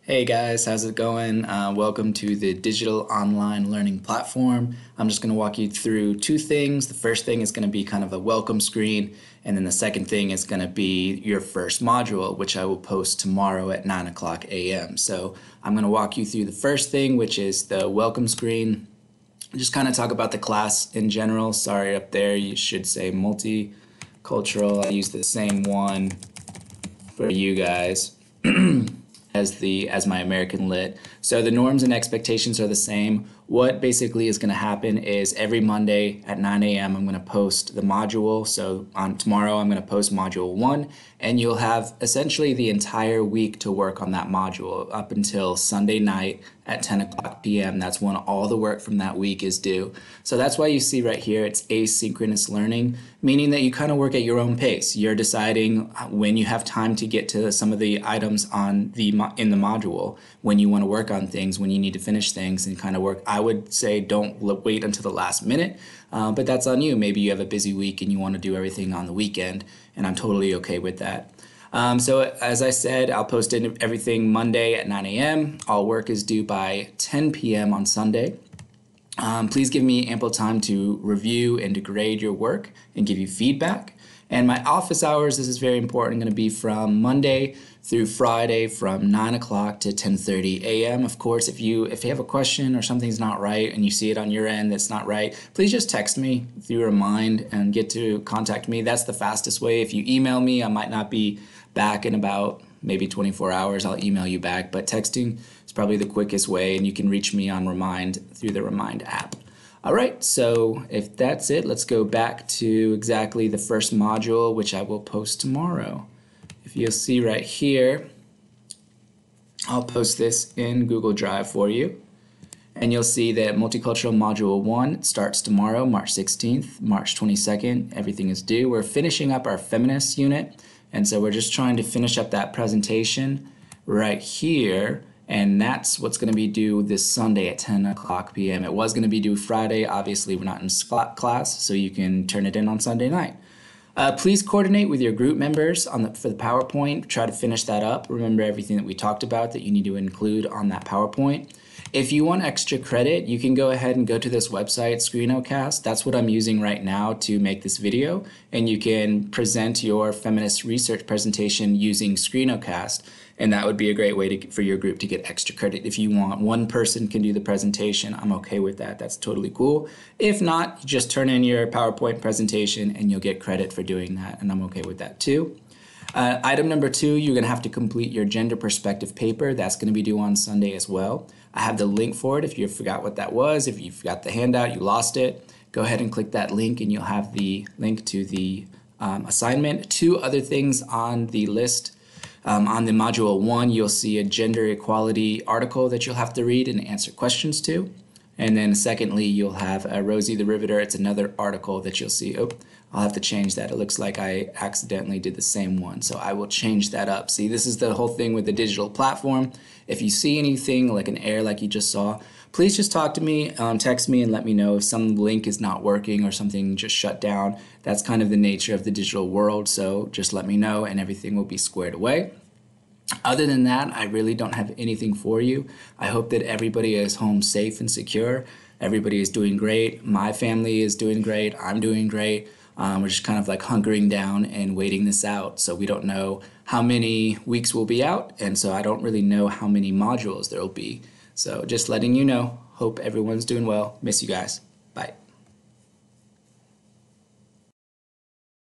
Hey guys, how's it going? Welcome to the digital online learning platform. I'm just going to walk you through two things. The first thing is going to be kind of a welcome screen, and then the second thing is going to be your first module, which I will post tomorrow at 9 o'clock a.m. So I'm going to walk you through the first thing, which is the welcome screen. Just kind of talk about the class in general. Sorry, up there you should say multicultural. I use the same one for you guys. as my American Lit. So the norms and expectations are the same. What basically is going to happen is every Monday at 9 a.m. I'm going to post the module. So on tomorrow I'm going to post module 1, and you'll have essentially the entire week to work on that module up until Sunday night at 10 o'clock p.m. That's when all the work from that week is due. So that's why you see right here it's asynchronous learning, meaning that you kind of work at your own pace. You're deciding when you have time to get to some of the items in the module, when you want to work on things, when you need to finish things and kind of work. I would say don't wait until the last minute, but that's on you. Maybe you have a busy week and you want to do everything on the weekend, and I'm totally okay with that. So as I said, I'll post everything Monday at 9 a.m. All work is due by 10 p.m. on Sunday. Please give me ample time to review and to grade your work and give you feedback. And my office hours, this is very important, going to be from Monday through Friday from 9 o'clock to 10:30 a.m. Of course, if you have a question or something's not right and you see it on your end that's not right, please just text me through Remind and get to contact me. That's the fastest way. If you email me, I might not be back in about maybe 24 hours. I'll email you back, but texting is probably the quickest way, and you can reach me on Remind through the Remind app. All right, so if that's it, let's go back to exactly the first module, which I will post tomorrow. If you'll see right here, I'll post this in Google Drive for you. And you'll see that Multicultural Module 1 starts tomorrow, March 16th, March 22nd. Everything is due. We're finishing up our feminist unit, and so we're just trying to finish up that presentation right here. And that's what's going to be due this Sunday at 10 o'clock p.m. It was going to be due Friday. Obviously, we're not in class, so you can turn it in on Sunday night. Please coordinate with your group members for the PowerPoint. Try to finish that up. Remember everything that we talked about that you need to include on that PowerPoint. If you want extra credit, you can go ahead and go to this website, Screenocast. That's what I'm using right now to make this video. And you can present your feminist research presentation using Screenocast. And that would be a great way for your group to get extra credit. If you want one person can do the presentation, I'm okay with that. That's totally cool. If not, just turn in your PowerPoint presentation and you'll get credit for doing that. And I'm okay with that too. Item number 2, you're going to have to complete your gender perspective paper. That's going to be due on Sunday as well. I have the link for it. If you forgot what that was, if you forgot the handout, you lost it, go ahead and click that link and you'll have the link to the assignment. 2 other things on the list. On the Module 1, you'll see a gender equality article that you'll have to read and answer questions to. And then secondly, you'll have Rosie the Riveter. It's another article that you'll see. Oh, I'll have to change that. It looks like I accidentally did the same one, so I will change that up. See, this is the whole thing with the digital platform. If you see anything like an error like you just saw, please just talk to me, text me, and let me know if some link is not working or something just shut down. That's kind of the nature of the digital world, so just let me know and everything will be squared away. Other than that, I really don't have anything for you. I hope that everybody is home safe and secure. Everybody is doing great. My family is doing great. I'm doing great. We're just kind of like hunkering down and waiting this out. So we don't know how many weeks we'll be out, and so I don't really know how many modules there will be. So just letting you know. Hope everyone's doing well. Miss you guys. Bye.